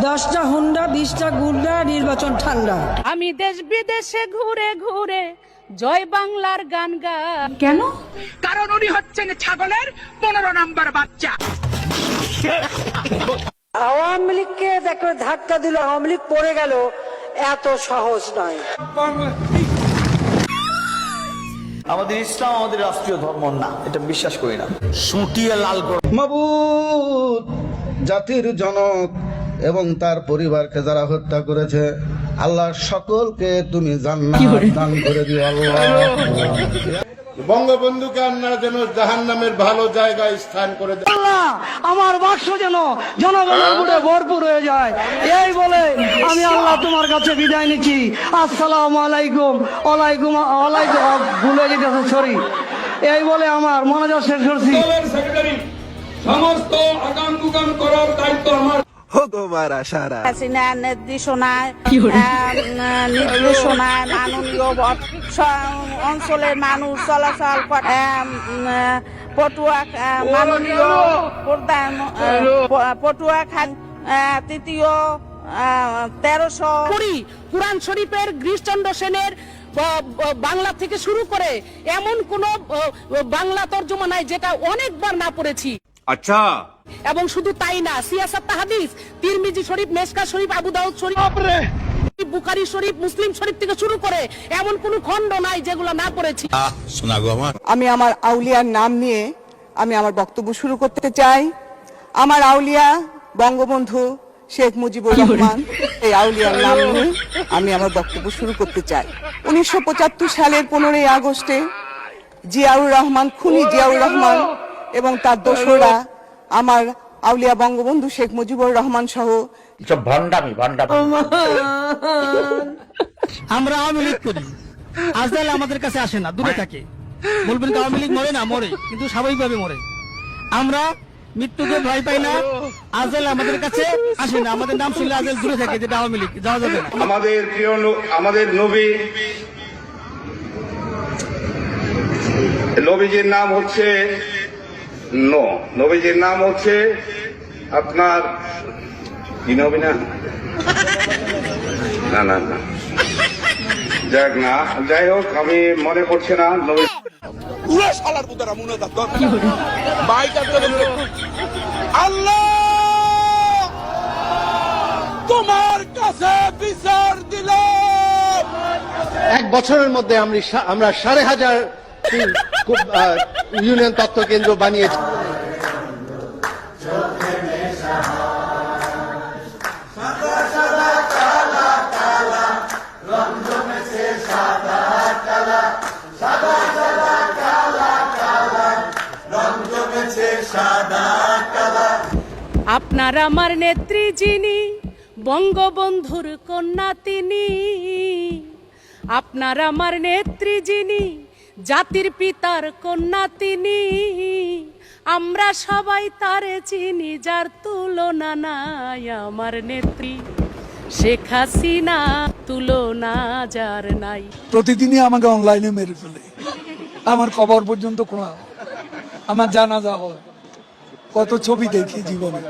10টা হুন্ডা 20টা গুন্ডা, নির্বাচন ঠান্ডা। আমি দেশ বিদেশে ঘুরে ঘুরে জয় বাংলার গান গাই। কেন? কারণ উনি হচ্ছেন ছাগলের 15 নম্বর বাচ্চা। আওয়ামী লীগকে দেখো ধাক্কা দিল, আওয়ামী লীগ পড়ে গেল, এত সহজ নয়। আমাদের ইসলাম আমাদের রাষ্ট্রীয় ধর্ম না, এটা বিশ্বাস করি না। সুটিয়ে লাল মাবুদ, জাতির জনক এবং তার পরিবারকে যারা হত্যা করেছে, আল্লাহ সকলকে তুমি জান্নাত দান করে দিও আল্লাহ। বঙ্গবন্ধুকে আপনারা যেন জাহান্নামের ভালো জায়গায় স্থান করে দেন। আল্লাহ, আমার বাক্স যেন জনগণের ভোটে ভরপুর হয়ে যায়, এই বলে আমি আল্লাহ তোমার কাছে বিদায় নিচ্ছি। আসসালামু আলাইকুম। ওয়ালাইকুম ওয়ালাইকুম, ভুলে যেতেছে, সরি। এই বলে আমার মনোযোগ শেষ করছি। সেক্রেটারি সমস্ত আগাম গুগাম করার দায়িত্ব আমার। হাসিনার নির্দেশনায় মাননীয় অঞ্চলের মানুষ চলাচল করে। পটুয়া মাননীয় প্রধান পটুয়া খান তৃতীয় 1300 কুরআন শরীফের গিরিশচন্দ্র সেনের বাংলা থেকে শুরু করে এমন কোন বাংলা তর্জমা নাই যেটা অনেকবার না পড়েছি। আচ্ছা, এবং শুধু তাই না, সিয়াসাত হাদিস, তিরমিজি শরীফ, মেশকা শরীফ, আবু দাউদ শরীফ, বুখারী শরীফ, মুসলিম শরীফ থেকে শুরু করে এমন কোন খণ্ড নাই যেগুলো না পড়েছি। আমি আমার আউলিয়ার নাম নিয়ে আমি আমার বক্তব্য শুরু করতে চাই। আমার আউলিয়া বঙ্গবন্ধু শেখ মুজিবুর রহমান, এই আউলিয়ার নাম নিয়ে আমি আমার বক্তব্য শুরু করতে চাই। 1975 সালের 15ই আগস্টে জিয়াউর রহমান, খুনি জিয়াউর রহমান এবং তার দোসররা আমার আউলিয়া বঙ্গবন্ধু শেখ মুজিবুর রহমান সহ আমরা আওয়ামী লীগ করি, আজকাল আমাদের কাছে আসে না, দূরে থাকে। বলবেন আওয়ামী লীগ মরে না, মরে, কিন্তু স্বাভাবিকভাবে মরে। আমরা মৃত্যুকে ভয় পাই না, আজকাল আমাদের কাছে আসে না, আমাদের নাম শুনলে আজকাল দূরে থাকে, যেটা আওয়ামী লীগ, যাওয়া যাবে না। আমাদের প্রিয় আমাদের নবীজির নাম হচ্ছে নবীজির নাম হচ্ছে আপনার কি নবী না না না না যাক না, যাই হোক, আমি মনে করছি না। নবী আল্লাহ তোমার কাছে বিচার দিলাম। 1 বছরের মধ্যে আমরা 5,500 ইউনিয়ন তথ্য কেন্দ্র বানিয়েছি। আপনার আমার নেত্রী যিনি, বঙ্গবন্ধুর কন্যা তিনি। আপনার আমার নেত্রী যিনি, জাতির পিতার কন্যা তিনি। আমরা সবাই তারে চিনি, যার তুলনা নাই। আমার নেত্রী শেখ হাসিনা, তুলনা যার নাই। প্রতিদিনই আমাকে অনলাইনে মেরে ফেলে, আমার কবর পর্যন্ত খোঁড়া, আমার জানাজা হয়, কত ছবি দেখি জীবনে।